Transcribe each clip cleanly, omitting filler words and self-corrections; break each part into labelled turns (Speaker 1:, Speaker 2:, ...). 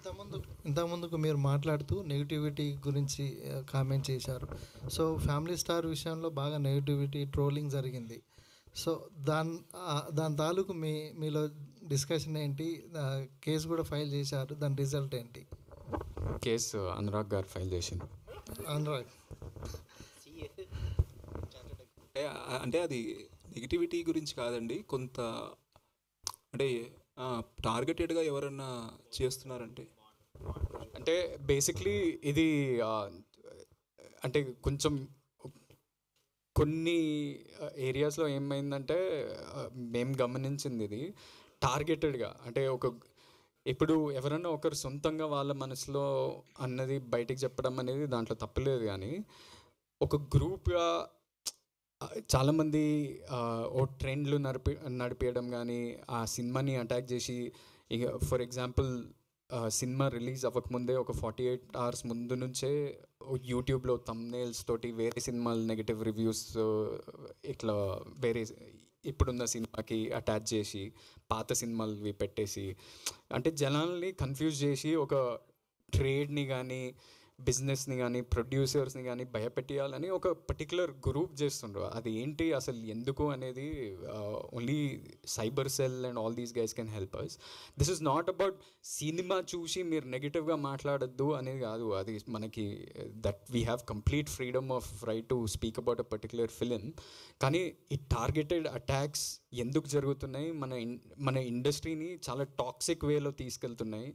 Speaker 1: ఇంతకుముందు ఇంతకుముందుకు మీరు మాట్లాడుతూ నెగిటివిటీ గురించి కామెంట్ చేశారు. సో ఫ్యామిలీ స్టార్ విషయంలో బాగా నెగిటివిటీ ట్రోలింగ్ జరిగింది. సో దాని తాలూకు మీలో డిస్కషన్ ఏంటి? కేసు కూడా ఫైల్ చేశారు, దాని రిజల్ట్ ఏంటి?
Speaker 2: కేసు అనురాగ్ గారు ఫైల్ చేసింది.
Speaker 1: అనురాగ్
Speaker 3: అంటే అది నెగిటివిటీ గురించి కాదండి, కొంత అంటే టార్గెటెడ్గా ఎవరన్నా చేస్తున్నారంటే
Speaker 2: అంటే బేసిక్లీ ఇది అంటే కొంచెం కొన్ని ఏరియాస్లో ఏమైందంటే మేము గమనించింది ఇది టార్గెటెడ్గా. అంటే ఇప్పుడు ఎవరన్నా ఒకరు సొంతంగా వాళ్ళ మనసులో అన్నది బయటికి చెప్పడం అనేది దాంట్లో తప్పులేదు, కానీ ఒక గ్రూప్గా చాలామంది ఓ ట్రెండ్లు నడిపేయడం కానీ ఆ సినిమాని అటాక్ చేసి, ఇక ఫర్ ఎగ్జాంపుల్ సినిమా రిలీజ్ అవ్వకముందే ఒక 48 hours ముందు నుంచే యూట్యూబ్లో థంబ్నెయిల్స్ తోటి వేరే సినిమాలు నెగిటివ్ రివ్యూస్ ఇట్లా వేరే ఇప్పుడున్న సినిమాకి అటాచ్ చేసి పాత సినిమాలు పెట్టేసి, అంటే జనాల్ని కన్ఫ్యూజ్ చేసి ఒక ట్రేడ్ని కానీ బిజినెస్ని కానీ ప్రొడ్యూసర్స్ని కానీ భయపెట్టియాలని ఒక పర్టికులర్ గ్రూప్ చేస్తుండ్రు. అది ఏంటి అసలు ఎందుకు అనేది only cyber cell and all these guys can help us. This is not about cinema చూసి మీరు నెగిటివ్గా మాట్లాడద్దు అనేది కాదు. అది మనకి that we have complete freedom of right to speak about a particular film. కానీ ఈ టార్గెటెడ్ అటాక్స్ ఎందుకు జరుగుతున్నాయి? మన ఇండస్ట్రీని చాలా టాక్సిక్ వేలో తీసుకెళ్తున్నాయి.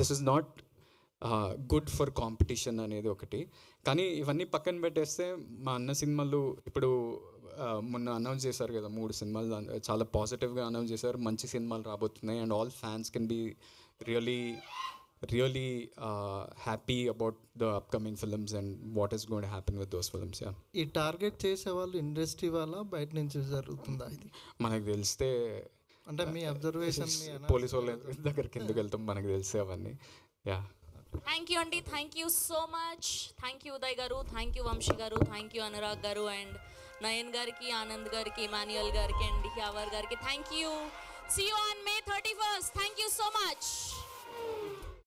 Speaker 2: This is not good for competition అనేది ఒకటి. కానీ ఇవన్నీ పక్కన పెట్టేస్తే మా అన్న సినిమాలు ఇప్పుడు మొన్న అనౌన్స్ చేశారు కదా, 3 సినిమాలు చాలా పాజిటివ్గా అనౌన్స్ చేశారు. మంచి సినిమాలు రాబోతున్నాయి and all fans can be really happy about the upcoming films and what is going to happen with those films.
Speaker 1: ఈ టార్గెట్ చేసే వాళ్ళు ఇండస్ట్రీ వాళ్ళ బయట నుంచి జరుగుతుందా? ఇది
Speaker 2: మనకు తెలిస్తే
Speaker 1: అంటే మీ అబ్జర్వేషన్
Speaker 2: పోలీసు వాళ్ళ దగ్గరికి ఎందుకు వెళ్తాం, మనకు తెలిసే అవన్నీ. యా,
Speaker 4: థ్యాంక్ యూ అండి, thank you so much. Thank you Uday గారు, థ్యాంక్ యూ వంశీ గారు, థ్యాంక్ యూ అనురాగ్ గారు అండ్ నయన్ గారికి, ఆనంద్ గారికి, ఇమాన్యుయల్ గారికి అండ్ యావర్ గారికి thank you. See you on May 31st. Thank you so much.